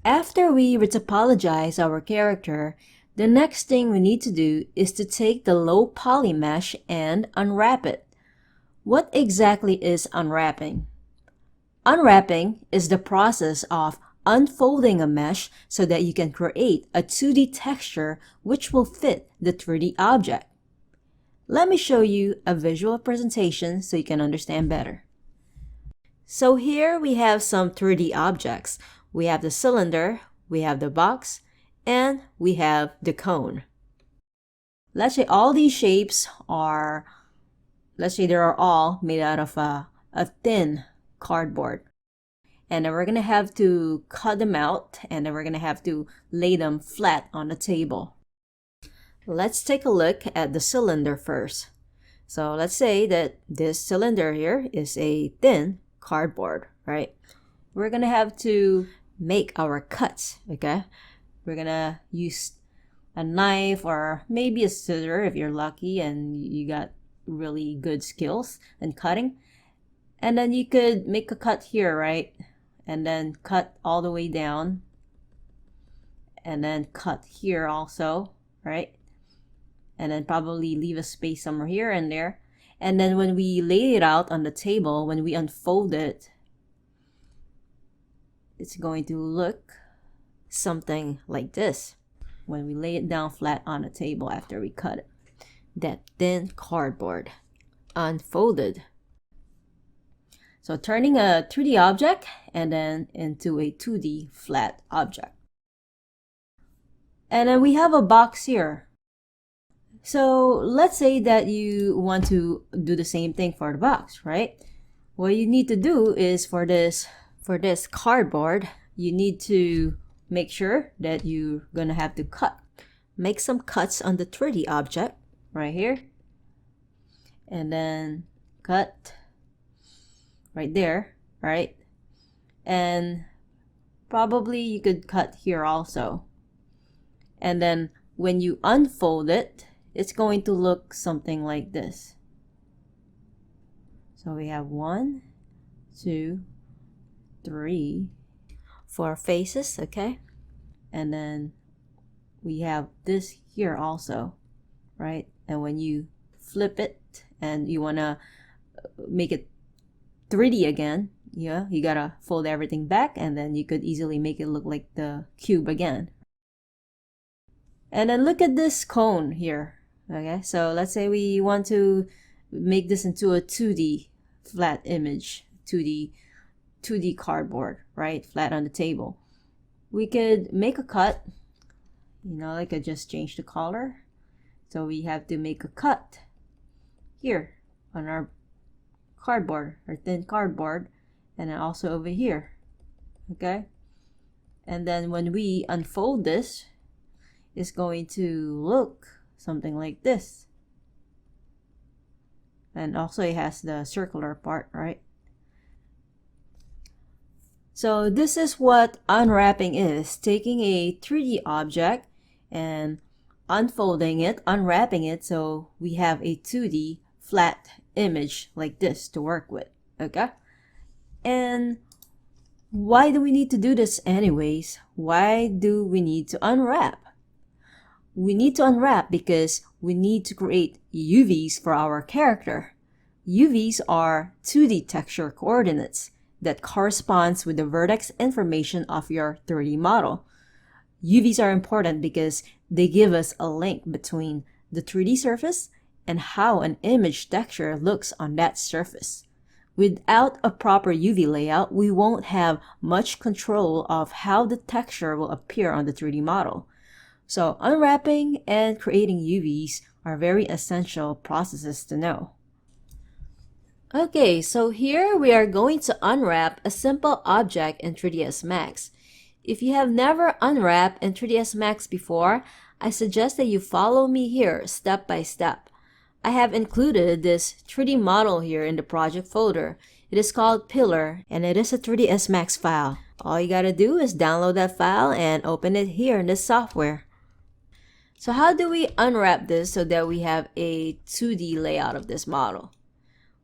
After we retopologize our character, the next thing we need to do is to take the low poly mesh and unwrap it. What exactly is unwrapping? Unwrapping is the process of unfolding a mesh so that you can create a 2D texture which will fit the 3D object. Let me show you a visual presentation so you can understand better. So here we have some 3D objects. We have the cylinder, we have the box, and we have the cone. Let's say all these shapes are, let's say they are all made out of a thin cardboard. And then we're going to have to cut them out, and then we're going to have to lay them flat on the table. Let's take a look at the cylinder first. So let's say that this cylinder here is a thin cardboard, right? We're going to have to make our cuts, okay? We're going to use a knife or maybe a scissor if you're lucky and you got really good skills in cutting. And then you could make a cut here, right? And then cut all the way down. And then cut here also, right? And then probably leave a space somewhere here and there. And then when we lay it out on the table, when we unfold it, it's going to look something like this when we lay it down flat on the table after we cut it. That thin cardboard unfolded. So turning a 3D object and then into a 2D flat object. And then we have a box here. So let's say that you want to do the same thing for the box, right? What you need to do is for this cardboard, you need to make sure that you're gonna have to make some cuts on the 3D object right here, and then cut right there, right? And probably you could cut here also. And then when you unfold it, it's going to look something like this. So we have 1, 2, 3, 4 faces, okay? And then we have this here also, right? And when you flip it and you want to make it 3D again, yeah, you gotta fold everything back, and then you could easily make it look like the cube again. And then look at this cone here. Okay, so let's say we want to make this into a 2D flat image, 2D cardboard, right? Flat on the table. We could make a cut, you know, I could just change the color. So we have to make a cut here on our cardboard, or thin cardboard, and then also over here, okay? And then when we unfold this, it's going to look something like this. And also it has the circular part, right? So this is what unwrapping is, taking a 3D object and unfolding it, unwrapping it, so we have a 2D flat image like this to work with, okay? And why do we need to do this anyways? Why do we need to unwrap? We need to unwrap because we need to create UVs for our character. UVs are 2D texture coordinates that corresponds with the vertex information of your 3D model. UVs are important because they give us a link between the 3D surface and how an image texture looks on that surface. Without a proper UV layout, we won't have much control of how the texture will appear on the 3D model. So unwrapping and creating UVs are very essential processes to know. Okay, so here we are going to unwrap a simple object in 3ds Max. If you have never unwrapped in 3ds Max before, I suggest that you follow me here step by step. I have included this 3D model here in the project folder. It is called Pillar, and it is a 3ds Max file. All you gotta do is download that file and open it here in this software. So how do we unwrap this so that we have a 2D layout of this model?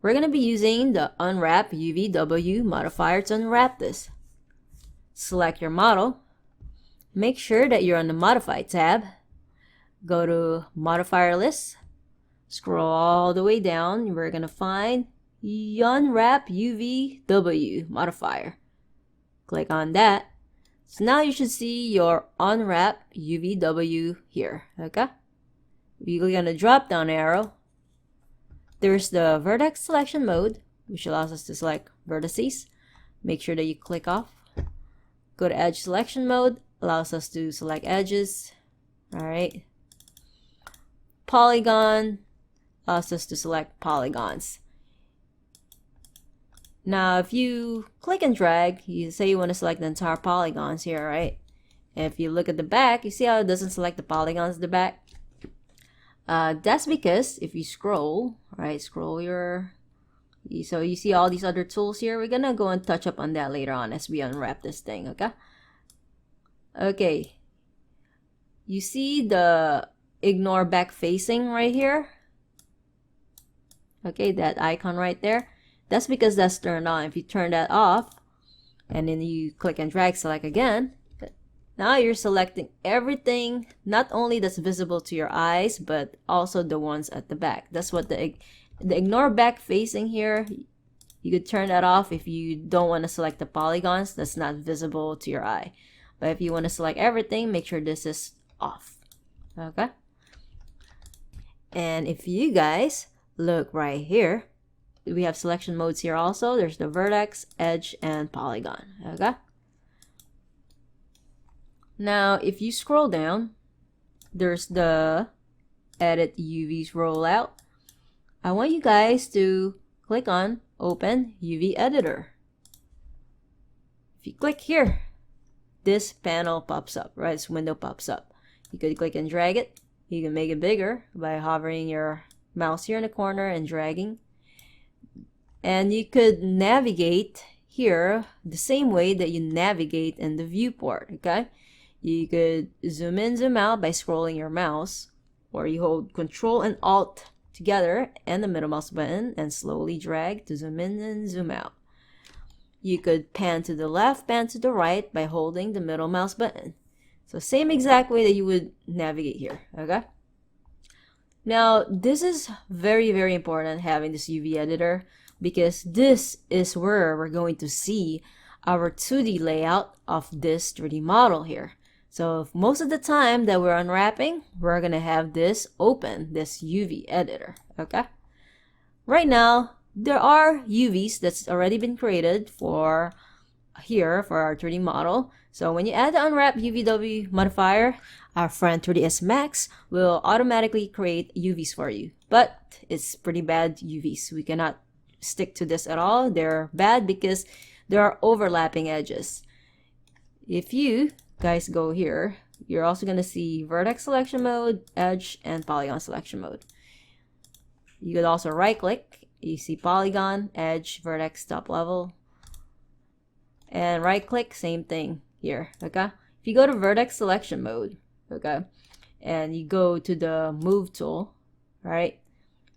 We're going to be using the Unwrap UVW modifier to unwrap this. Select your model, make sure that you're on the Modify tab. Go to Modifier List. Scroll all the way down. We're going to find Unwrap UVW Modifier. Click on that. So now you should see your Unwrap UVW here. Okay? You click on the drop down arrow. There's the vertex selection mode, which allows us to select vertices. Make sure that you click off. Go to edge selection mode, allows us to select edges. Alright. Polygon allows us to select polygons. Now, if you click and drag, you say you want to select the entire polygons here, right? And if you look at the back, you see how it doesn't select the polygons at the back? That's because if you scroll, right, scroll so you see all these other tools here. We're gonna go and touch up on that later on as we unwrap this thing, okay? Okay. You see the ignore back facing right here? Okay, that icon right there. That's because that's turned on. If you turn that off, and then you click and drag select again, now you're selecting everything, not only that's visible to your eyes, but also the ones at the back. That's what the ignore back facing here, you could turn that off if you don't want to select the polygons that's not visible to your eye. But if you want to select everything, make sure this is off. Okay? And if you guys look right here, we have selection modes here also. There's the vertex, edge, and polygon. Okay? Now, if you scroll down, there's the edit UVs rollout. I want you guys to click on open UV editor. If you click here, this panel pops up, right? This window pops up. You could click and drag it. You can make it bigger by hovering your mouse here in the corner and dragging. And you could navigate here the same way that you navigate in the viewport, okay? You could zoom in, zoom out by scrolling your mouse, or you hold Control and Alt together and the middle mouse button and slowly drag to zoom in and zoom out. You could pan to the left, pan to the right by holding the middle mouse button. So same exact way that you would navigate here, okay? Now, this is very, very important having this UV editor, because this is where we're going to see our 2D layout of this 3D model here. So most of the time that we're unwrapping, we're going to have this open, this UV editor, okay? Right now, there are UVs that's already been created for here for our 3D model. So when you add the Unwrap UVW modifier, our friend 3ds Max will automatically create UVs for you. But it's pretty bad UVs. We cannot stick to this at all. They're bad because there are overlapping edges. If you guys go here, you're also going to see vertex selection mode, edge, and polygon selection mode. You could also right click. You see polygon, edge, vertex, top level, and right click, same thing here, okay? If you go to vertex selection mode, okay, and you go to the move tool, right,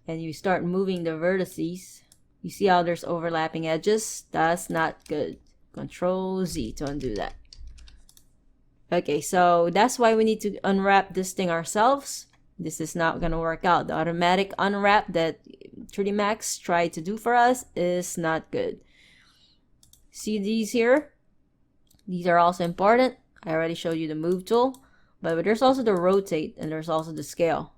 and you start moving the vertices, you see how there's overlapping edges? That's not good. Control Z to undo that. Okay, so that's why we need to unwrap this thing ourselves. This is not going to work out. The automatic unwrap that 3D Max tried to do for us is not good. See these here? These are also important. I already showed you the move tool, but there's also the rotate and there's also the scale.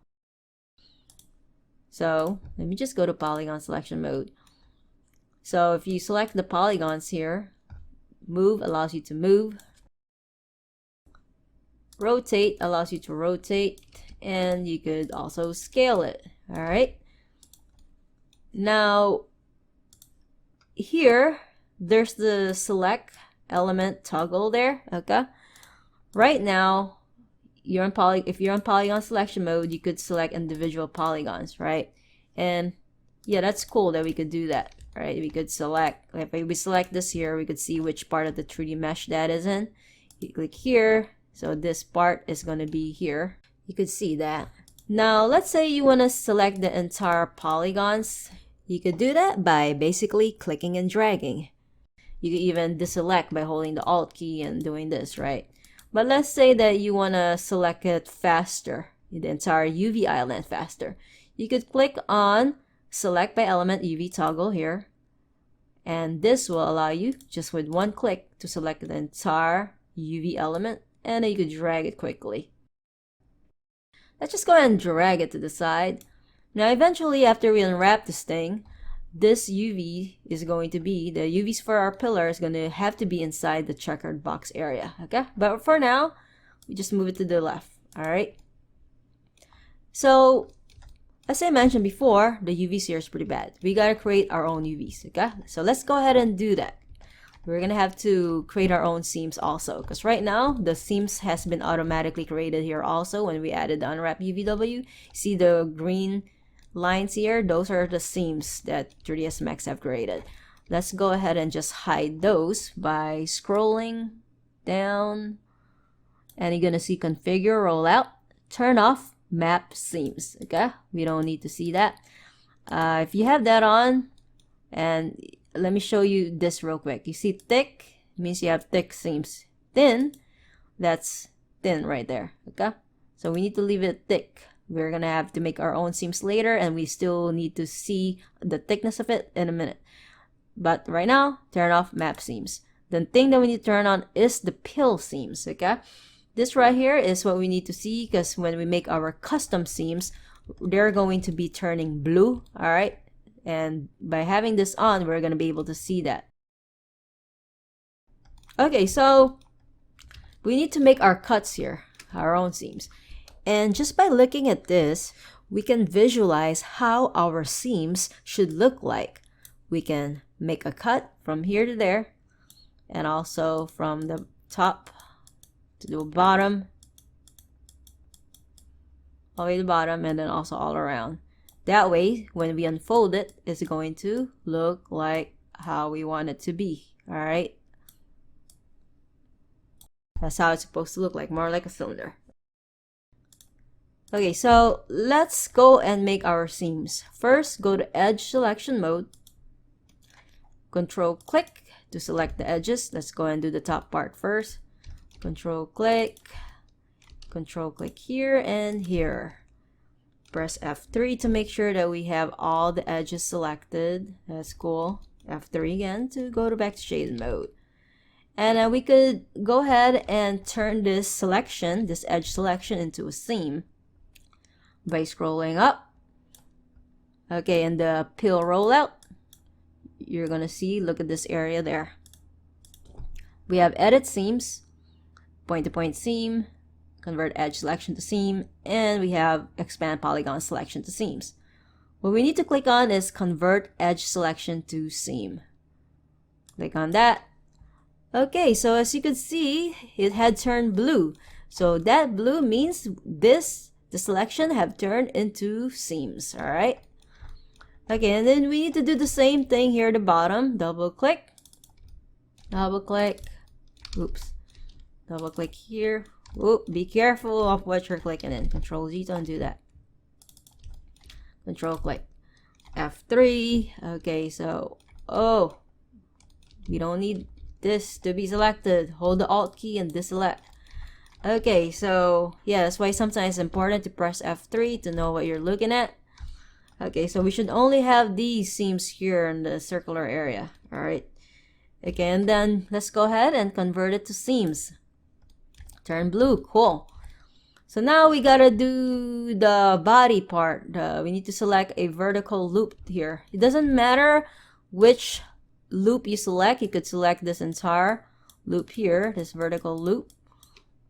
So let me just go to polygon selection mode. So if you select the polygons here, move allows you to move. Rotate allows you to rotate, and you could also scale it. All right. Now here there's the select element toggle there. Okay. Right now you're in if you're on polygon selection mode, you could select individual polygons, right? And yeah, that's cool that we could do that, right? We could select, if we select this here, we could see which part of the 3D mesh that is in. You click here. So this part is going to be here. You could see that. Now, let's say you want to select the entire polygons. You could do that by basically clicking and dragging. You could even deselect by holding the Alt key and doing this, right? But let's say that you want to select it faster, the entire UV island faster. You could click on select by element UV toggle here, and this will allow you just with one click to select the entire UV element, and then you could drag it quickly. Let's just go ahead and drag it to the side. Now eventually, after we unwrap this thing, this UV is going to be, the UVs for our pillar is going to have to be inside the checkered box area, okay? But for now, we just move it to the left, all right? So, as I mentioned before, the UVs here is pretty bad. We got to create our own UVs, okay? So let's go ahead and do that. We're going to have to create our own seams also, because right now, the seams has been automatically created here also when we added the Unwrap UVW. See the green lines here? Those are the seams that 3ds Max have created. Let's go ahead and just hide those by scrolling down, and you're gonna see configure rollout, turn off map seams. Okay, we don't need to see that. If you have that on, and let me show you this real quick. You see thick means you have thick seams. Thin, that's thin right there. Okay, so we need to leave it thick. We're gonna have to make our own seams later, and we still need to see the thickness of it in a minute. But right now, turn off map seams. The thing that we need to turn on is the pill seams, okay? This right here is what we need to see, because when we make our custom seams, they're going to be turning blue, all right? And by having this on, we're gonna be able to see that. Okay, so we need to make our cuts here, our own seams. And just by looking at this, we can visualize how our seams should look like. We can make a cut from here to there, and also from the top to the bottom, all the way to the bottom, and then also all around. That way, when we unfold it, it's going to look like how we want it to be, all right? That's how it's supposed to look like, more like a cylinder. Okay, so let's go and make our seams. First, go to edge selection mode. Control click to select the edges. Let's go and do the top part first. Control click here and here. Press F3 to make sure that we have all the edges selected. That's cool. F3 again to go back to shaded mode. And we could go ahead and turn this selection, this edge selection, into a seam by scrolling up. Okay, and the pill rollout, you're gonna see, look at this area there. We have edit seams, point to point seam, convert edge selection to seam, and we have expand polygon selection to seams. What we need to click on is convert edge selection to seam. Click on that. Okay, so as you can see, it had turned blue. So that blue means the selection have turned into seams, all right? Okay, and then we need to do the same thing here at the bottom. Double click, oops, double click here. Oop, be careful of what you're clicking in. Control Z to undo that. Control click, F3. Okay, so, oh, we don't need this to be selected. Hold the Alt key and deselect. Okay, so yeah, that's why sometimes it's important to press F3 to know what you're looking at. Okay, so we should only have these seams here in the circular area. All right. Okay, and then let's go ahead and convert it to seams. Turn blue. Cool. So now we gotta do the body part. We need to select a vertical loop here. It doesn't matter which loop you select. You could select this entire loop here, this vertical loop.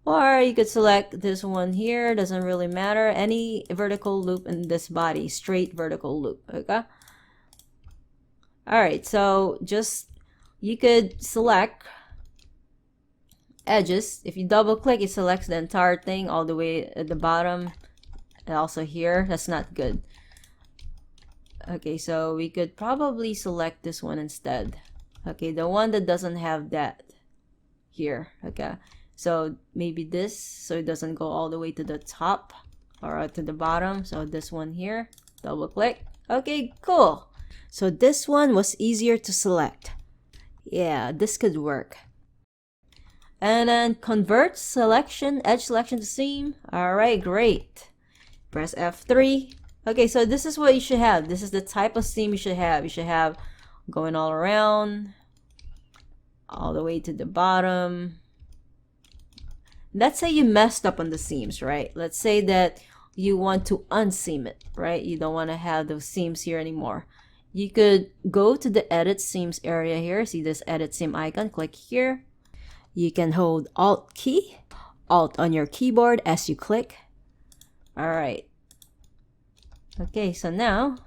Or you could select this one here, doesn't really matter. Any vertical loop in this body, straight vertical loop, okay? Alright, so just, you could select edges. If you double click, it selects the entire thing all the way at the bottom. And also here, that's not good. Okay, so we could probably select this one instead. Okay, the one that doesn't have that here, okay? So maybe this, so it doesn't go all the way to the top or to the bottom. So this one here, double click. Okay, cool. So this one was easier to select. Yeah, this could work. And then convert selection, edge selection to seam. All right, great. Press F3. Okay, so this is what you should have. This is the type of seam you should have. You should have going all around, all the way to the bottom. Let's say you messed up on the seams, right? Let's say that you want to unseam it, right? You don't want to have those seams here anymore. You could go to the edit seams area here. See this edit seam icon, click here. You can hold Alt key, Alt on your keyboard as you click. All right. Okay, so now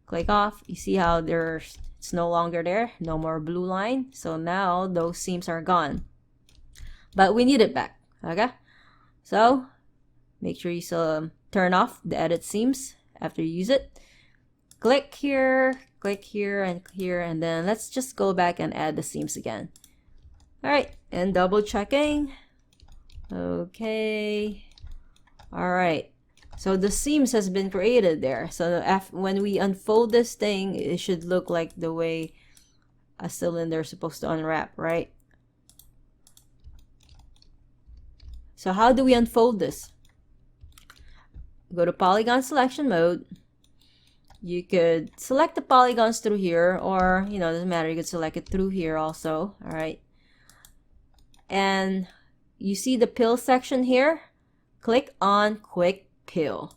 click off. You see how it's no longer there, no more blue line. So now those seams are gone, but we need it back. Okay, so make sure you turn off the edit seams after you use it. Click here, and then let's just go back and add the seams again. All right, and double checking. Okay. All right. So the seams has been created there. So when we unfold this thing, it should look like the way a cylinder is supposed to unwrap, right? So how do we unfold this? Go to Polygon selection mode. You could select the polygons through here, or doesn't matter, you could select it through here also. All right, and you see the pill section here. Click on quick pill.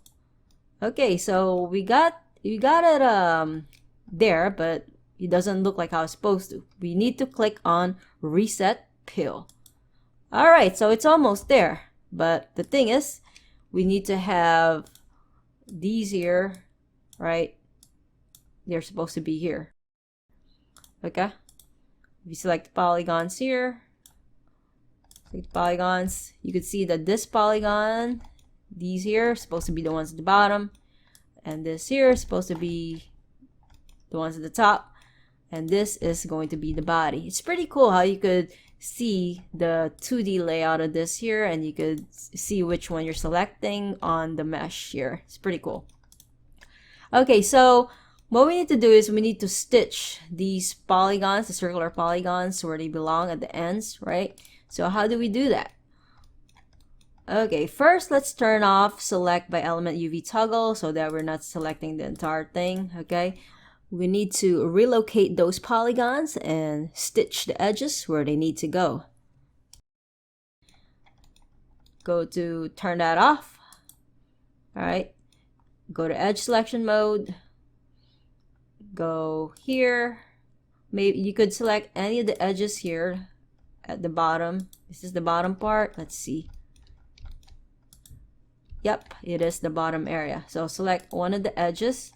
Okay, so we got it there, but it doesn't look like how it's supposed to. We need to click on reset pill. All right, so it's almost there, but the thing is we need to have these here, right? They're supposed to be here. Okay, if you select the polygons here, select polygons, you could see that this polygon, these here, are supposed to be the ones at the bottom, and this here is supposed to be the ones at the top, and this is going to be the body. It's pretty cool how you could see the 2D layout of this here, and you could see which one you're selecting on the mesh here. It's pretty cool. Okay, so what we need to do is we need to stitch these polygons, the circular polygons, where they belong at the ends, right? So how do we do that? Okay, first let's turn off select by element UV toggle so that we're not selecting the entire thing. Okay, we need to relocate those polygons and stitch the edges where they need to go. Go to turn that off. All right, go to edge selection mode. Go here. Maybe you could select any of the edges here at the bottom. This is the bottom part. Let's see. Yep, it is the bottom area. So select one of the edges,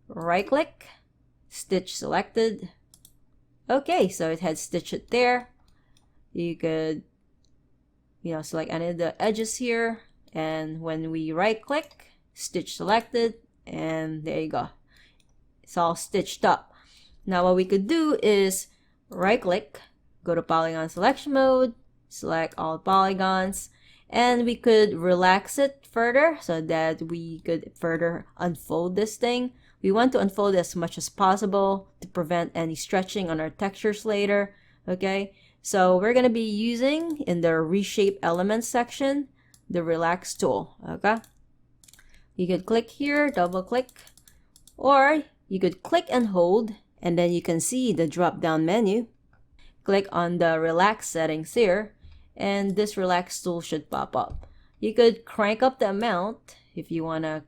right click, stitch selected. Okay, so it had stitched it there. You could select any of the edges here, and when we right click, stitch selected, and there you go. It's all stitched up. Now what we could do is right click, go to polygon selection mode, select all polygons, and we could relax it further so that we could further unfold this thing. We want to unfold as much as possible to prevent any stretching on our textures later. Okay, so we're going to be using in the reshape elements section the relax tool. Okay, you could click here, double click, or you could click and hold, and then you can see the drop down menu. Click on the relax settings here, and this relax tool should pop up. You could crank up the amount if you wanna.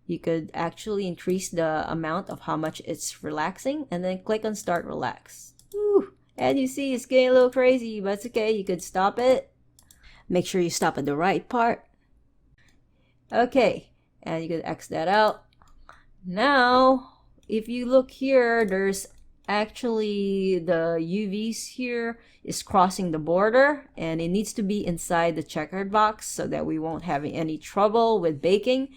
You could actually increase the amount of how much it's relaxing, and then click on start relax. Woo. And you see it's getting a little crazy, but it's okay. You could stop it. Make sure you stop at the right part. Okay, and you could X that out. Now if you look here, there's actually the UVs here is crossing the border, and it needs to be inside the checkered box so that we won't have any trouble with baking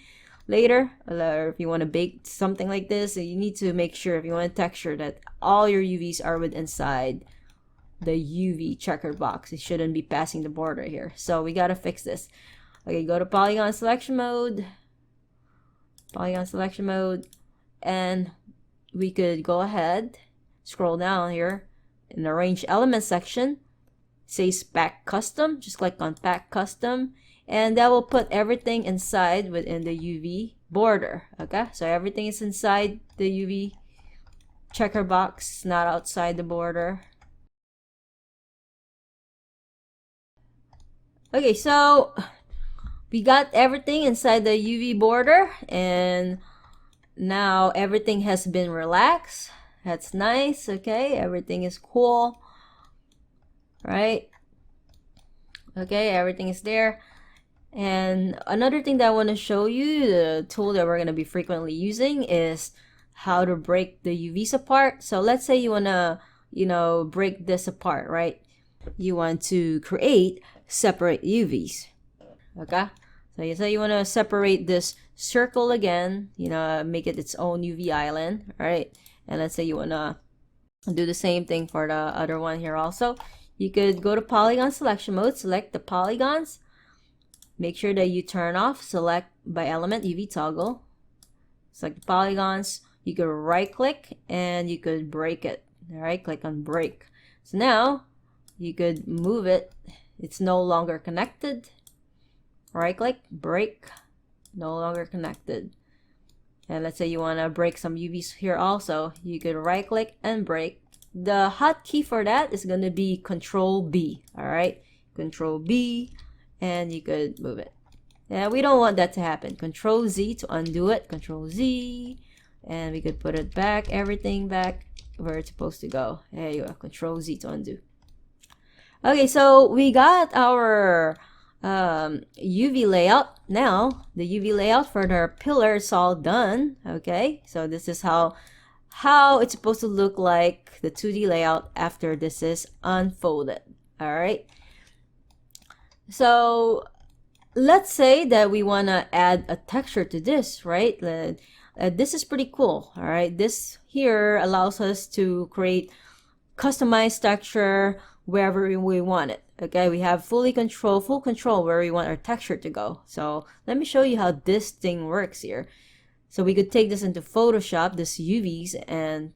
later. Or if you want to bake something like this, you need to make sure, if you want a texture, that all your UVs are with inside the UV checkered box. It shouldn't be passing the border here, so we got to fix this. Okay, go to polygon selection mode, and we could go ahead, scroll down here in the arrange element section, says pack custom, just click on pack custom, and that will put everything inside within the UV border. Okay, so everything is inside the UV checker box, not outside the border. Okay, so we got everything inside the UV border, and now everything has been relaxed. That's nice. Okay, everything is cool, right? Okay, everything is there. And another thing that I want to show you, the tool that we're going to be frequently using, is how to break the UVs apart. So let's say you want to, break this apart, right? You want to create separate UVs. Okay, so you say you want to separate this circle again, make it its own UV island, right? And let's say you want to do the same thing for the other one here also. You could go to Polygon selection mode, select the polygons, make sure that you turn off select by element UV toggle, select the polygons. You could right click and you could break it. All right, click on break. So now you could move it. It's no longer connected. Right click, break, no longer connected. And let's say you want to break some UVs here also. You could right click and break. The hotkey for that is going to be Control B. All right, Control B, and you could move it. Yeah, we don't want that to happen. Control Z to undo it. Control Z, and we could put it back, everything back where it's supposed to go. There you go. Control Z to undo. Okay, so we got our UV layout. Now the UV layout for the pillar is all done. Okay, so this is how it's supposed to look like, the 2D layout after this is unfolded. All right, so let's say that we want to add a texture to this, right? This is pretty cool. All right, this here allows us to create customized texture wherever we want it. Okay, we have full control where we want our texture to go. So let me show you how this thing works here. So we could take this into Photoshop, this UVs, and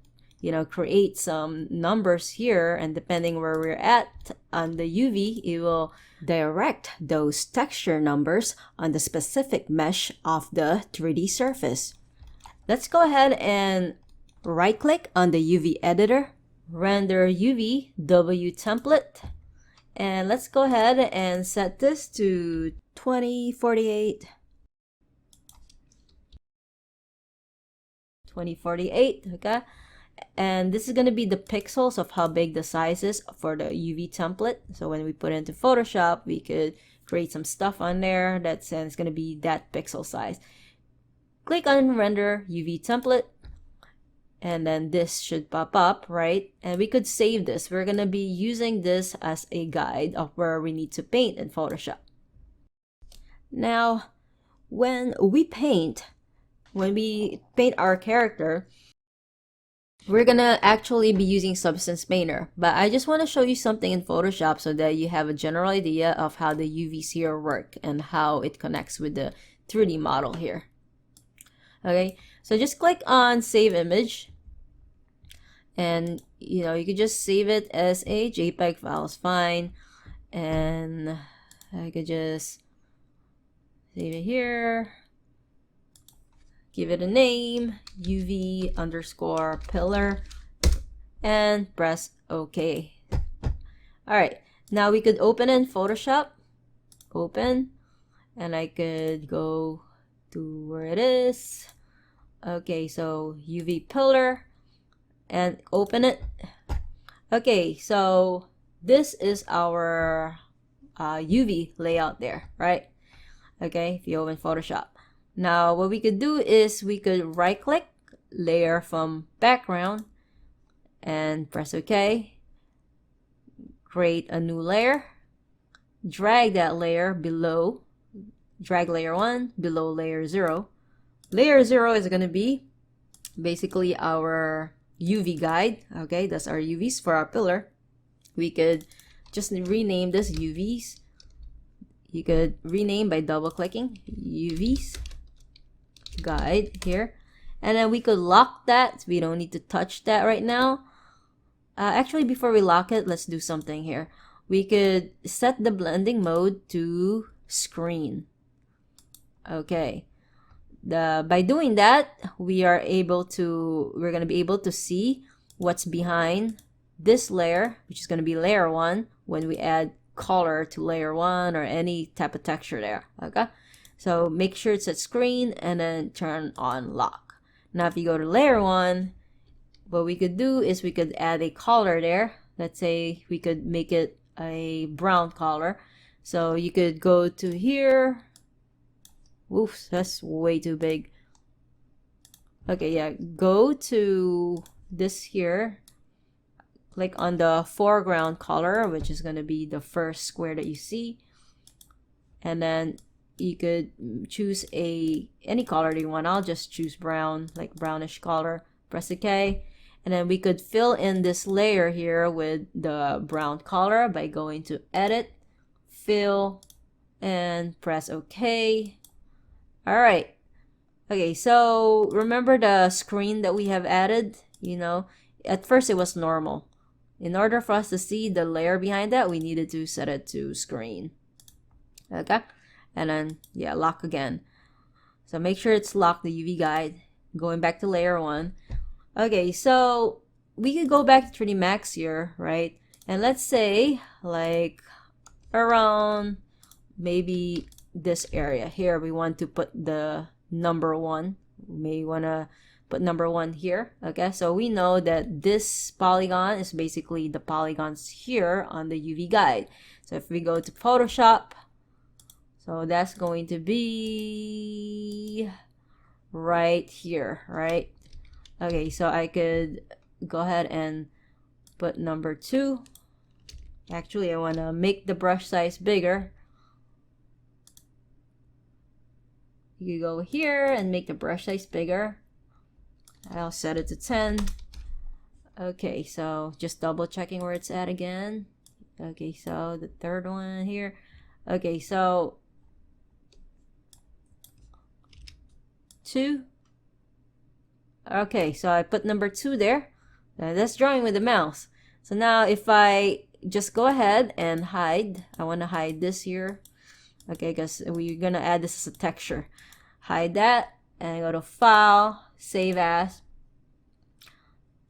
create some numbers here, and depending where we're at on the UV, it will direct those texture numbers on the specific mesh of the 3D surface. Let's go ahead and right click on the UV editor, render UVW template, and let's go ahead and set this to 2048. 2048, okay? And this is going to be the pixels of how big the size is for the UV template. So when we put it into Photoshop, we could create some stuff on there that's, and it's going to be that pixel size. Click on render UV template, and then this should pop up, right? And we could save this. We're going to be using this as a guide of where we need to paint in Photoshop. Now, when we paint our character, we're gonna actually be using Substance Painter, but I just want to show you something in Photoshop so that you have a general idea of how the UVs here work and how it connects with the 3D model here. Okay, so just click on Save Image, and you could just save it as a JPEG file is fine, and I could just save it here. Give it a name, UV underscore pillar, and press OK. Alright, now we could open in Photoshop. Open, and I could go to where it is. Okay, so UV pillar, and open it. Okay, so this is our UV layout there, right? Okay, if you open Photoshop. Now what we could do is we could right click, layer from background, and press OK. Create a new layer, drag that layer below, drag layer 1 below layer 0. Layer 0 is going to be basically our UV guide. Okay, that's our UVs for our pillar. We could just rename this UVs. You could rename by double clicking UVs guide here, and then we could lock that. We don't need to touch that right now. Actually, before we lock it, let's do something here. we could set the blending mode to screen. Okay. By doing that, we're gonna be able to see what's behind this layer, which is gonna be layer 1 when we add color to layer 1 or any type of texture there. Okay, so make sure it's at screen and then turn on lock. Now if you go to layer 1, what we could do is we could add a color there. Let's say we could make it a brown color. So you could go to here. Oof, that's way too big. Okay, yeah, go to this here. Click on the foreground color, which is going to be the first square that you see. And then you could choose any color that you want. I'll just choose brown, like brownish color. Press OK. And then we could fill in this layer here with the brown color by going to Edit, Fill, and press OK. Alright, okay, so remember the screen that we have added? You know, at first it was normal. In order for us to see the layer behind that, we needed to set it to screen. Okay, and then, yeah, lock again. So make sure it's locked, the UV guide. Going back to layer 1. Okay, so we could go back to 3D Max here, right? And let's say, like, around maybe this area here, we want to put the number 1. We may want to put number 1 here. Okay, so we know that this polygon is basically the polygons here on the UV guide. So if we go to Photoshop, so that's going to be right here, right? Okay, so I could go ahead and put number 2. Actually, I want to make the brush size bigger. You go here and make the brush size bigger. I'll set it to 10. Okay, so just double checking where it's at again. Okay, so the third one here. Okay, so 2. Okay, so I put number 2 there. That's drawing with the mouse. So now if I just go ahead and hide, I want to hide this here. Okay, because we're gonna add this as a texture. Hide that and go to File, Save as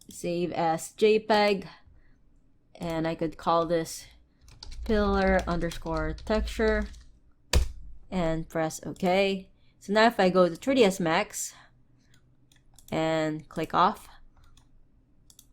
JPEG, and I could call this pillar_texture and press OK. So now if I go to 3ds Max and click off,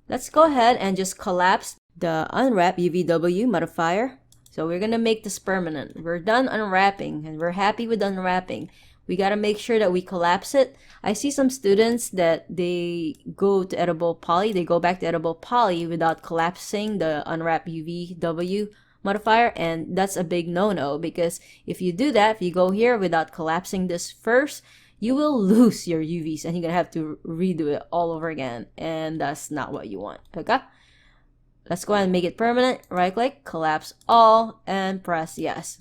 let's go ahead and just collapse the Unwrap UVW modifier. So we're gonna make this permanent. We're done unwrapping and we're happy with unwrapping. We gotta make sure that we collapse it. I see some students that they go to editable poly, they go back to editable poly without collapsing the Unwrap UVW modifier, and that's a big no-no, because if you do that, if you go here without collapsing this first, you will lose your UVs and you're gonna have to redo it all over again, and that's not what you want. Okay, let's go ahead and make it permanent. Right click, collapse all, and press yes.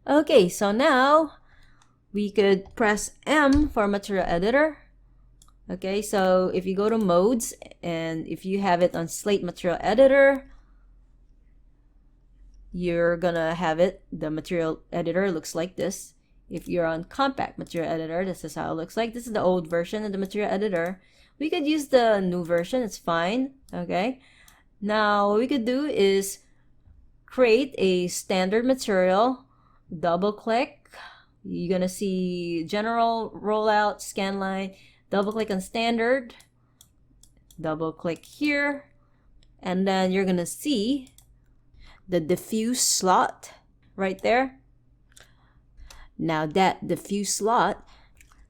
Okay, so now we could press M for material editor. Okay, so if you go to modes and if you have it on slate material editor, you're gonna have it, the material editor looks like this. If you're on compact material editor, this is how it looks like. This is the old version of the material editor. We could use the new version, it's fine. Okay, now what we could do is create a standard material, double click. You're gonna see general, rollout, scan line, double click on standard, double click here, and then you're gonna see the diffuse slot right there. Now that diffuse slot,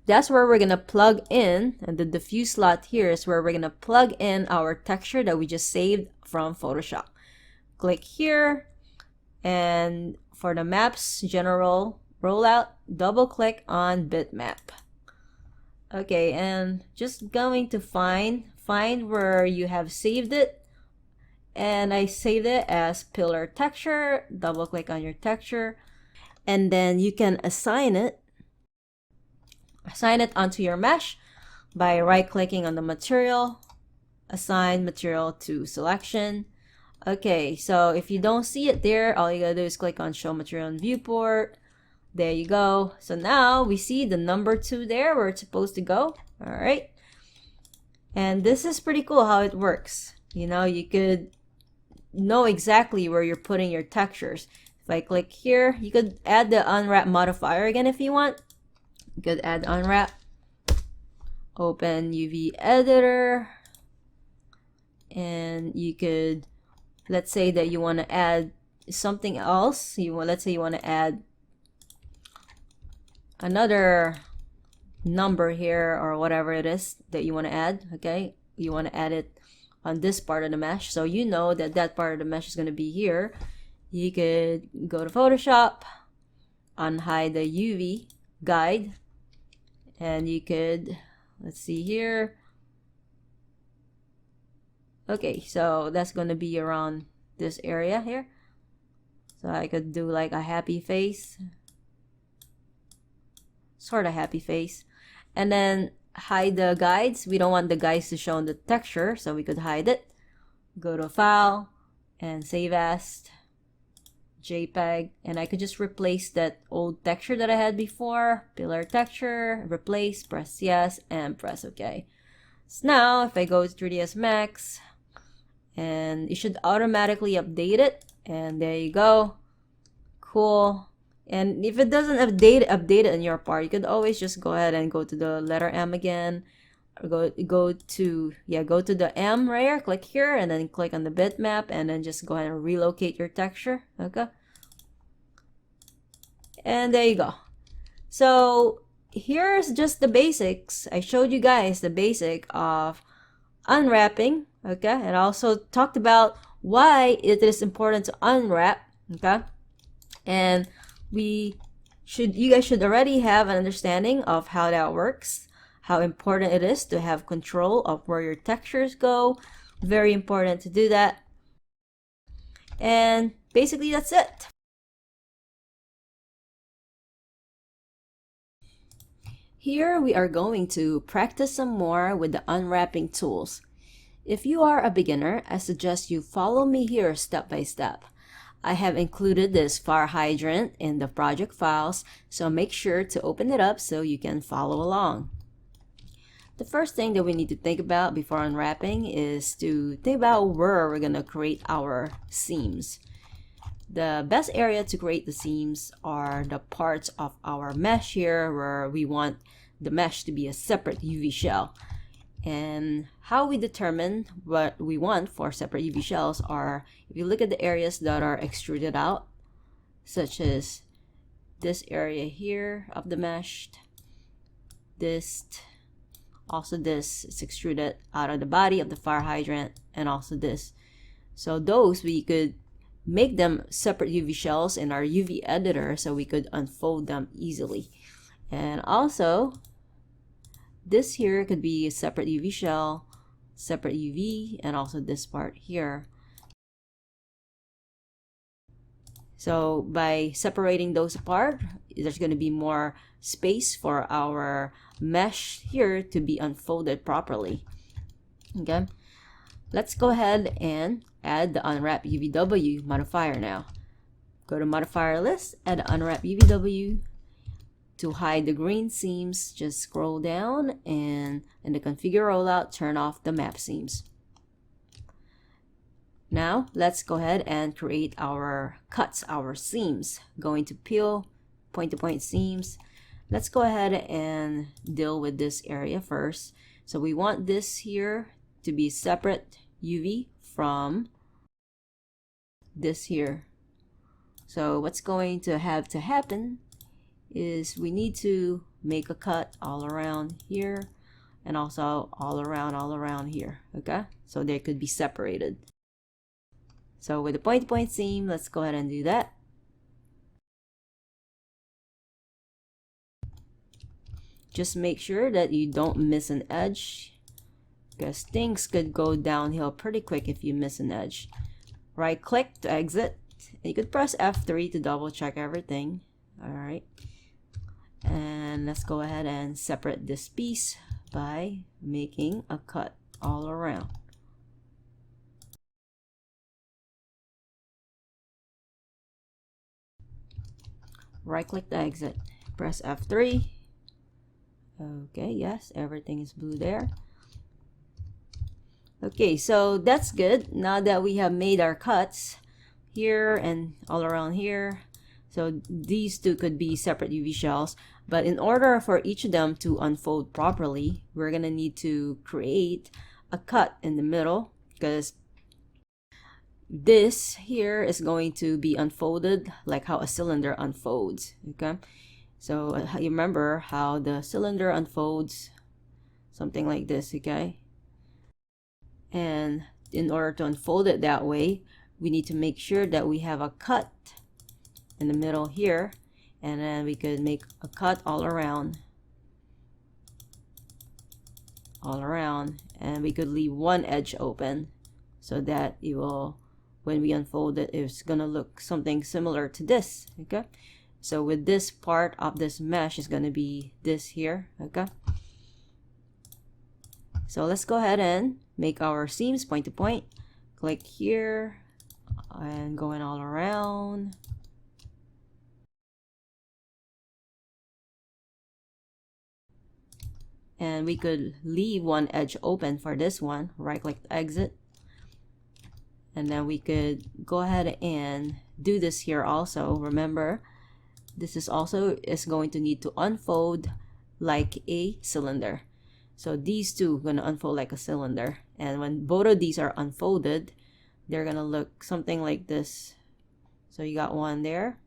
that's where we're gonna plug in, and the diffuse slot here is where we're gonna plug in our texture that we just saved from Photoshop. Click here, and for the maps, general, rollout, double click on bitmap. Okay, and just going to find where you have saved it, and I saved it as pillar texture. Double click on your texture, and then you can assign it onto your mesh by right clicking on the material, assign material to selection, Okay, so if you don't see it there, all you gotta do is click on Show Material in Viewport. There you go. So now we see the number 2 there where it's supposed to go. All right. And this is pretty cool how it works. You know, you could know exactly where you're putting your textures. If I click here, you could add the Unwrap modifier again if you want. You could add Unwrap. Open UV editor. And you could, let's say that you want to add something else. Let's say you want to add another number here or whatever it is that you want to add. Okay, you want to add it on this part of the mesh, so you know that that part of the mesh is going to be here. You could go to Photoshop, unhide the UV guide, and you could, let's see here. Okay, so that's going to be around this area here. So I could do like a happy face, sort of happy face, and then hide the guides. We don't want the guides to show in the texture, so we could hide it. Go to File and Save As JPEG, and I could just replace that old texture that I had before. Pillar texture, replace, press yes, and press OK. So now if I go to 3ds Max, and it should automatically update it, and there you go. Cool. And if it doesn't update it in your part, you could always just go ahead and go to the letter M again, or go to the M right here, click here, and then click on the bitmap, and then just go ahead and relocate your texture. Okay, and there you go. So here's just the basics. I showed you guys the basic of unwrapping. Okay, and I also talked about why it is important to unwrap. Okay, and you guys should already have an understanding of how that works, how important it is to have control of where your textures go. Very important to do that. And basically that's it. Here we are going to practice some more with the unwrapping tools. If you are a beginner, I suggest you follow me here step by step. I have included this fire hydrant in the project files, so make sure to open it up so you can follow along. The first thing that we need to think about before unwrapping is to think about where we're going to create our seams. The best area to create the seams are the parts of our mesh here where we want the mesh to be a separate UV shell. And how we determine what we want for separate UV shells are, if you look at the areas that are extruded out, such as this area here of the mesh, also this is extruded out of the body of the fire hydrant, and also this. So those we could make them separate UV shells in our UV editor so we could unfold them easily. And also this here could be a separate UV shell, separate UV, and also this part here. So by separating those apart, there's going to be more space for our mesh here to be unfolded properly. Okay, let's go ahead and add the Unwrap UVW modifier now. Go to modifier list, add Unwrap UVW. To hide the green seams, just scroll down and in the configure rollout, turn off the map seams. Now let's go ahead and create our cuts, our seams. Going to peel, point-to-point seams. Let's go ahead and deal with this area first. So we want this here to be separate UV from this here. So what's going to have to happen is we need to make a cut all around here and also all around here. Okay, so they could be separated. So with the point-to-point seam, let's go ahead and do that. Just make sure that you don't miss an edge, because things could go downhill pretty quick if you miss an edge. Right click to exit, and you could press F3 to double check everything. All right, and let's go ahead and separate this piece by making a cut all around. right click to exit, press F3. Okay, yes, everything is blue there. Okay, so that's good. Now that we have made our cuts here and all around here, so these two could be separate UV shells, but in order for each of them to unfold properly, we're gonna need to create a cut in the middle, because this here is going to be unfolded like how a cylinder unfolds. Okay, so you remember how the cylinder unfolds, something like this. Okay, and in order to unfold it that way, we need to make sure that we have a cut in the middle here, and then we could make a cut all around, and we could leave one edge open so that it will, when we unfold it, it's gonna look something similar to this. Okay, so with this part of this mesh is gonna be this here. Okay, so let's go ahead and make our seams point to point. Click here and going all around. And we could leave one edge open for this one, right click to exit. And then we could go ahead and do this here also. Remember, this is going to need to unfold like a cylinder. So these two are going to unfold like a cylinder. And when both of these are unfolded, they're going to look something like this. So you got one there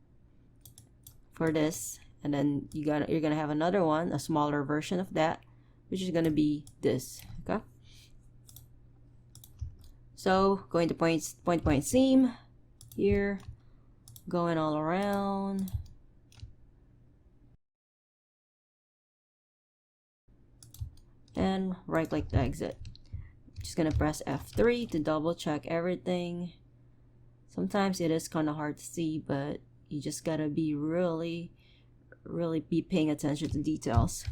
for this, and then you're going to have another one, a smaller version of that, which is going to be this. Okay, so going to point seam here, going all around, and right click to exit. Just gonna press F3 to double check everything. Sometimes it is kind of hard to see, but you just gotta be really be paying attention to details.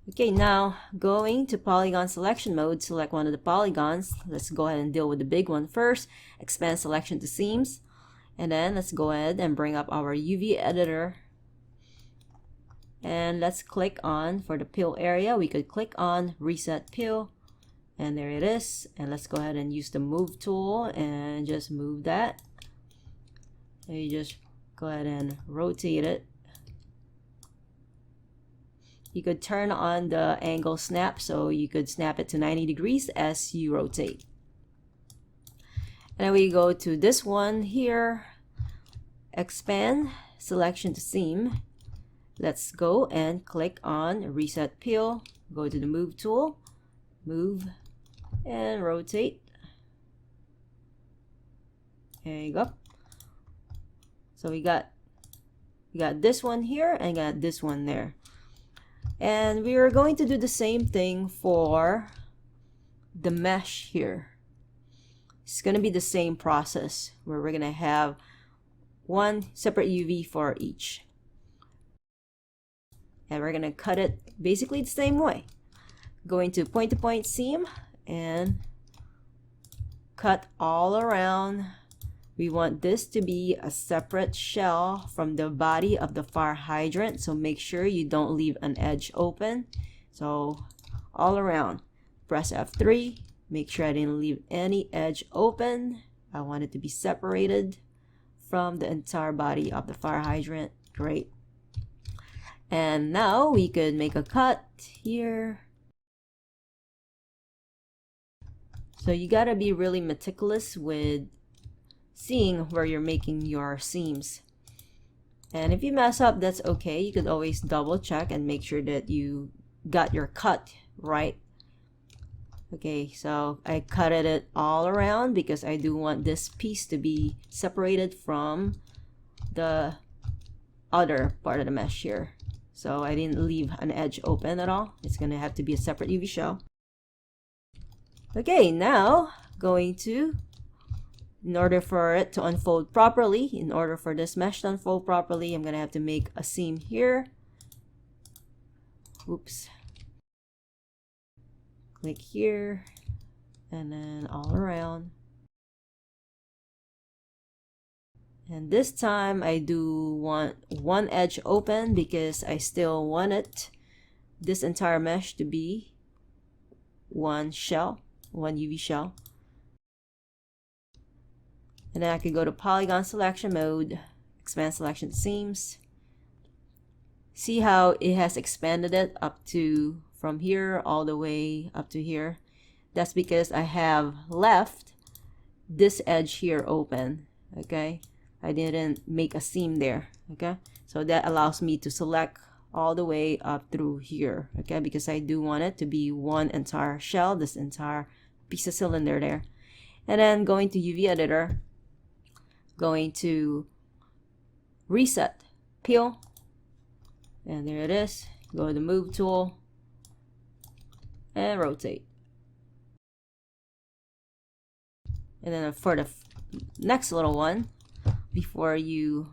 Okay, now going to polygon selection mode, select one of the polygons. Let's go ahead and deal with the big one first. Expand selection to seams, and then let's go ahead and bring up our UV editor, and let's click on, for the peel area, we could click on reset peel, and there it is. And let's go ahead and use the move tool and just move that, and you just go ahead and rotate it. You could turn on the angle snap, so you could snap it to 90 degrees as you rotate. And then we go to this one here, expand selection to seam. Let's go and click on reset peel, go to the move tool, move and rotate. There you go. So we got this one here and got this one there. And we are going to do the same thing for the mesh here. It's going to be the same process where we're going to have one separate UV for each. And we're going to cut it basically the same way. Going to point to point seam and cut all around. We want this to be a separate shell from the body of the fire hydrant, so make sure you don't leave an edge open. So all around, press F3, make sure I didn't leave any edge open. I want it to be separated from the entire body of the fire hydrant. Great. And now we could make a cut here. So you gotta be really meticulous with seeing where you're making your seams. And if you mess up, that's okay. You could always double check and make sure that you got your cut right. Okay, so I cutted it all around because I do want this piece to be separated from the other part of the mesh here. So I didn't leave an edge open at all. It's gonna have to be a separate UV shell. Okay, now going to, in order for it to unfold properly, in order for this mesh to unfold properly, I'm gonna have to make a seam here. Oops. Click here, and then all around. And this time I do want one edge open because I still want it, this entire mesh, to be one shell, one UV shell. And then I could go to Polygon selection mode, expand selection to seams. See how it has expanded it up to from here all the way up to here? That's because I have left this edge here open. Okay, I didn't make a seam there. Okay, so that allows me to select all the way up through here. Okay, because I do want it to be one entire shell, this entire piece of cylinder there. And then going to UV editor, going to reset, peel, and there it is. Go to the move tool and rotate. And then for the next little one, before you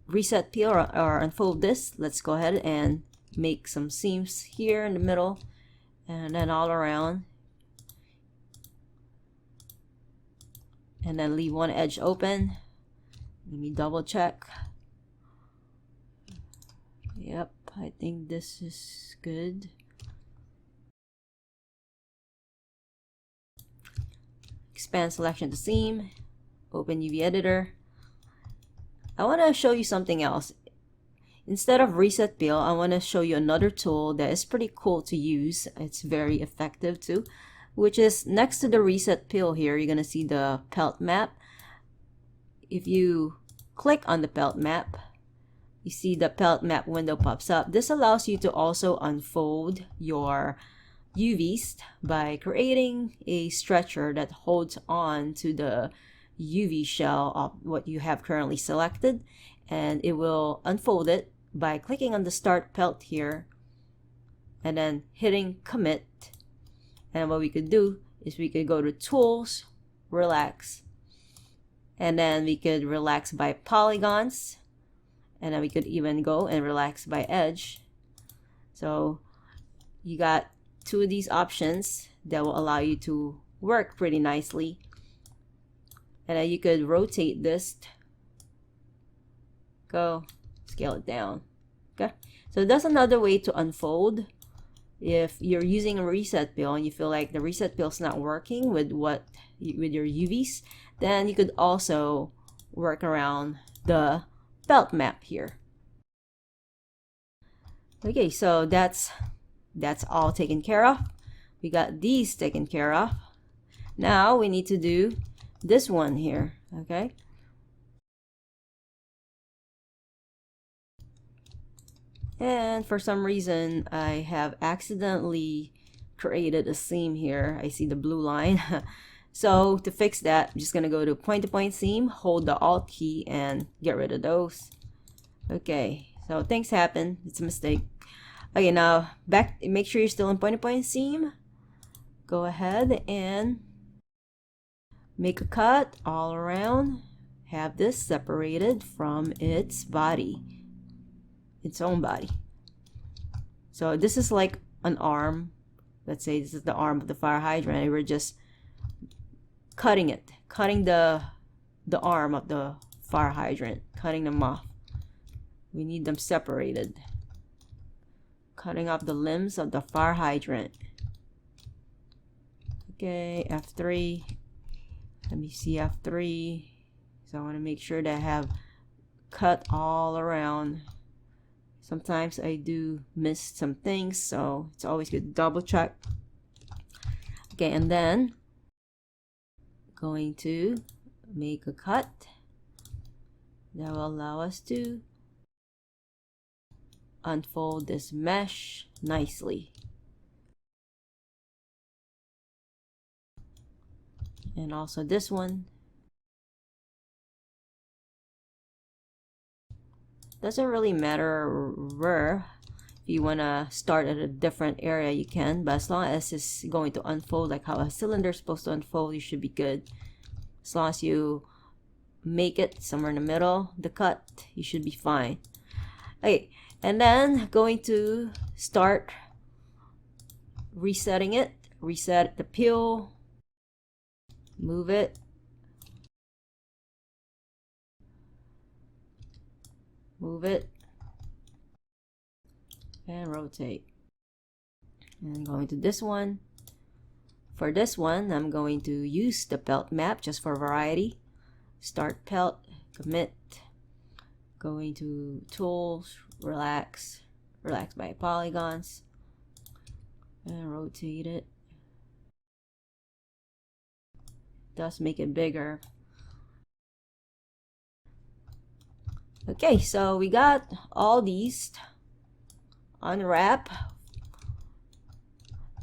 reset, peel, or unfold this, let's go ahead and make some seams here in the middle and then all around, and then leave one edge open. Let me double check. Yep, I think this is good. Expand selection to seam, open UV editor. I want to show you something else. Instead of reset peel, I want to show you another tool that is pretty cool to use. It's very effective too, which is next to the reset peel here. You're going to see the pelt map. If you click on the pelt map, you see the pelt map window pops up. This allows you to also unfold your UVs by creating a stretcher that holds on to the UV shell of what you have currently selected, and it will unfold it by clicking on the start pelt here and then hitting commit. And what we could do is we could go to tools, relax, and then we could relax by polygons, and then we could even go and relax by edge. So you got two of these options that will allow you to work pretty nicely. And then you could rotate this, go scale it down. Okay, so that's another way to unfold. If you're using a reset peel and you feel like the reset peel is not working with your UVs, then you could also work around the belt map here. Okay, so that's all taken care of. We got these taken care of. Now we need to do this one here. Okay, and for some reason I have accidentally created a seam here. I see the blue line. So to fix that, I'm just gonna go to point-to-point seam, hold the Alt key, and get rid of those. Okay, so things happen. It's a mistake. Okay, now back. Make sure you're still in point-to-point seam. Go ahead and make a cut all around. Have this separated from its body, its own body. So this is like an arm. Let's say this is the arm of the fire hydrant, and we're just cutting the arm of the fire hydrant, cutting them off. We need them separated. Cutting off the limbs of the fire hydrant. Okay, F3. Let me see F3. So I want to make sure that I have cut all around. Sometimes I do miss some things, so it's always good to double check. Okay, and then going to make a cut that will allow us to unfold this mesh nicely. And also this one. Doesn't really matter where. If you want to start at a different area, you can, but as long as it's going to unfold like how a cylinder is supposed to unfold, you should be good. As long as you make it somewhere in the middle, the cut, you should be fine. Okay, and then going to start resetting it. Reset the peel, move it, move it, and rotate. And going to this one. For this one, I'm going to use the pelt map just for variety. Start pelt, commit, going to tools, relax by polygons, and rotate it. Does make it bigger. Okay, so we got all these. Unwrap.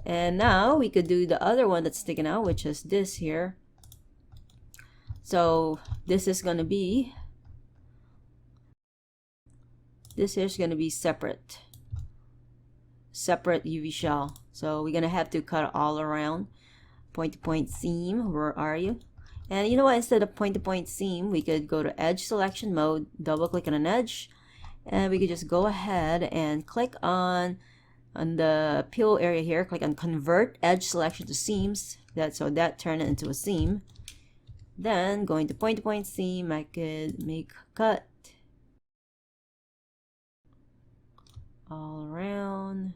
And now we could do the other one that's sticking out, which is this here. So this is going to be separate UV shell. So we're going to have to cut it all around. Point-to-point seam, where are you? And you know what, instead of point-to-point seam, we could go to edge selection mode, double click on an edge, and we could just go ahead and click on the peel area here, click on convert edge selection to seams. So that turned it into a seam. Then going to point-to-point seam, I could make a cut all around.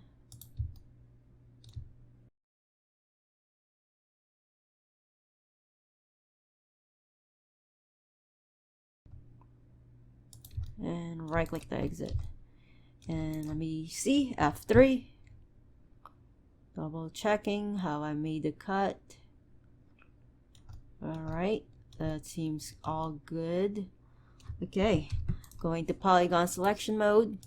And right click to exit. And let me see, F3. Double checking how I made the cut. Alright, that seems all good. Okay, going to polygon selection mode.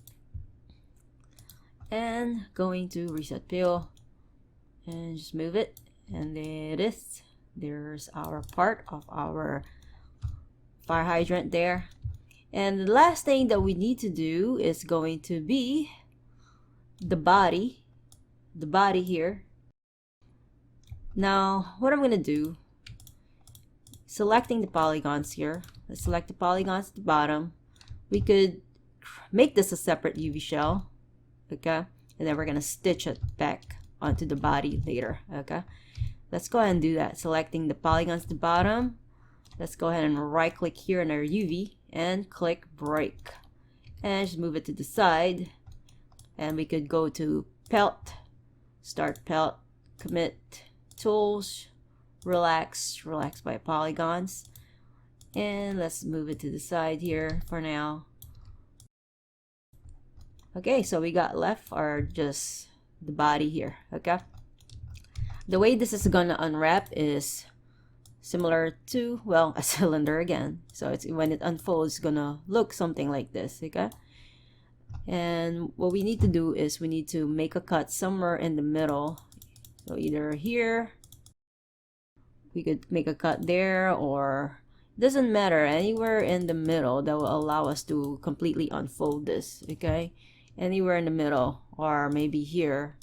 And going to reset peel. And just move it. And there it is. There's our part of our fire hydrant there. And the last thing that we need to do is going to be the body here. Now, what I'm going to do, selecting the polygons here, let's select the polygons at the bottom. We could make this a separate UV shell, okay? And then we're going to stitch it back onto the body later, okay? Let's go ahead and do that. Selecting the polygons at the bottom. Let's go ahead and right click here in our UV and click break. And just move it to the side. And we could go to pelt, start pelt, commit, tools, relax by polygons. And let's move it to the side here for now. Okay, so we got left are just the body here, okay? The way this is gonna unwrap is similar to, well, a cylinder again. So it's when it unfolds, it's gonna look something like this, okay? And what we need to do is we need to make a cut somewhere in the middle. So either here, we could make a cut there, or it doesn't matter, anywhere in the middle that will allow us to completely unfold this, okay? Anywhere in the middle, or maybe here.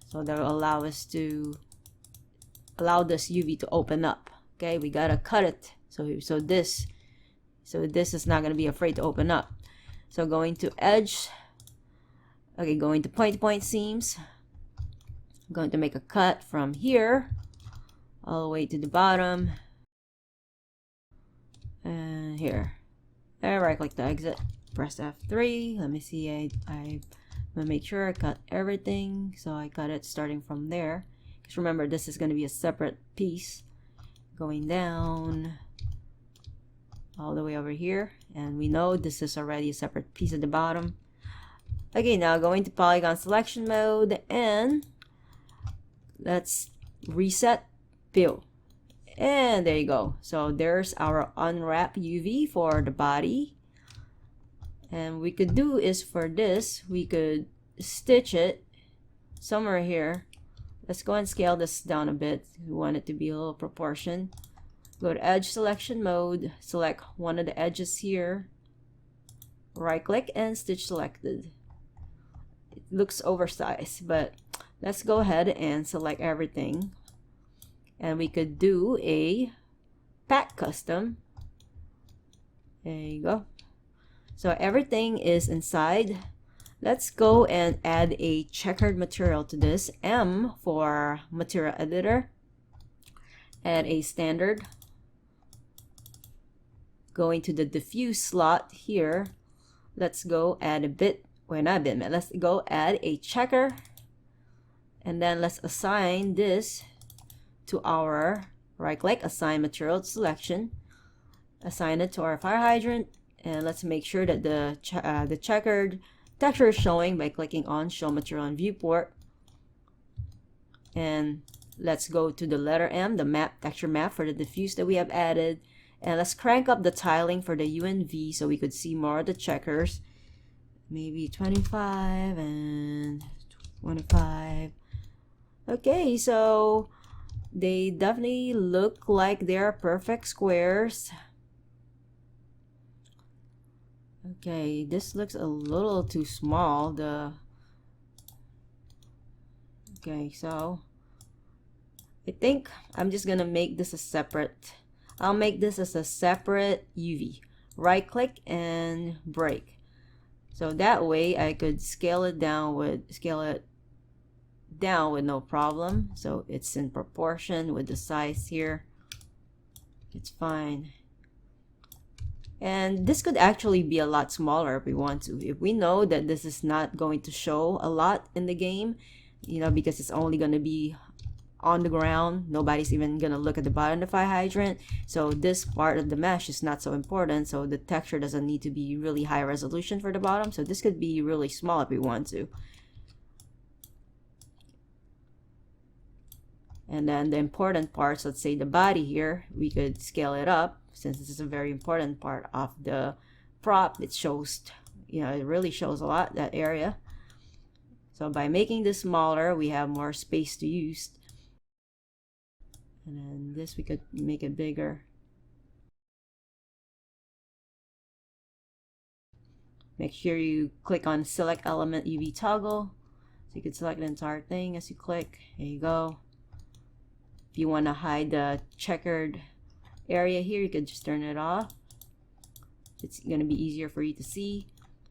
So that will allow us to allow this UV to open up. Okay, we gotta cut it so this is not gonna be afraid to open up. So going to edge, okay, going to point-to-point seams. I'm going to make a cut from here all the way to the bottom and here. And right click to exit, press F3. Let me see, I'm gonna make sure I cut everything. So I cut it starting from there. Just remember, this is going to be a separate piece, going down all the way over here, and we know this is already a separate piece at the bottom. Okay, now going to polygon selection mode, and let's reset peel, and there you go. So there's our unwrap UV for the body. And we could do is, for this, we could stitch it somewhere here. Let's go and scale this down a bit. We want it to be a little proportion. Go to edge selection mode, select one of the edges here, right click and stitch selected. It looks oversized, but let's go ahead and select everything. And we could do a pack custom. There you go. So everything is inside. Let's go and add a checkered material to this. M for material editor. Add a standard. Going to the diffuse slot here. let's go add a bit, well, not a bitmap, let's go add a checker, and then let's assign this to our right click, assign material selection, assign it to our fire hydrant, and let's make sure that the checkered texture is showing by clicking on show material and viewport. And let's go to the letter M, the map, texture map for the diffuse that we have added, and let's crank up the tiling for the UNV so we could see more of the checkers. Maybe 25 and 25. Okay, so they definitely look like they're perfect squares. Okay, this looks a little too small. Okay, so I think I'm just gonna make this a separate, I'll make this as a separate UV. Right click and break. So that way I could scale it down with no problem. So it's in proportion with the size here. It's fine. And this could actually be a lot smaller if we want to. If we know that this is not going to show a lot in the game, you know, because it's only going to be on the ground, nobody's even going to look at the bottom of the fire hydrant. So this part of the mesh is not so important. So the texture doesn't need to be really high resolution for the bottom. So this could be really small if we want to. And then the important parts, let's say the body here, we could scale it up since this is a very important part of the prop. It shows, you know, it really shows a lot, that area. So by making this smaller, we have more space to use. And then this, we could make it bigger. Make sure you click on select element UV toggle. So you can select the entire thing as you click. There you go. If you want to hide the checkered area here, you can just turn it off. It's going to be easier for you to see.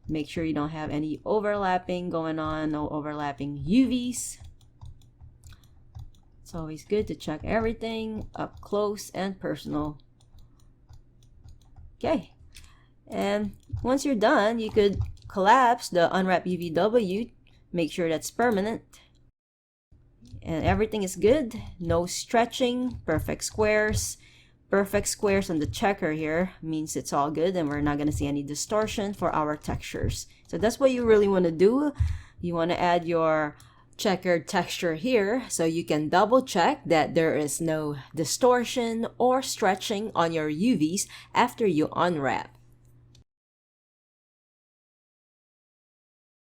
Make sure you don't have any overlapping going on, no overlapping UVs. It's always good to check everything up close and personal. Okay, and once you're done, you could collapse the Unwrap UVW, make sure that's permanent. And everything is good, no stretching, perfect squares. Perfect squares on the checker here means it's all good and we're not going to see any distortion for our textures. So that's what you really want to do. You want to add your checkered texture here so you can double check that there is no distortion or stretching on your UVs after you unwrap.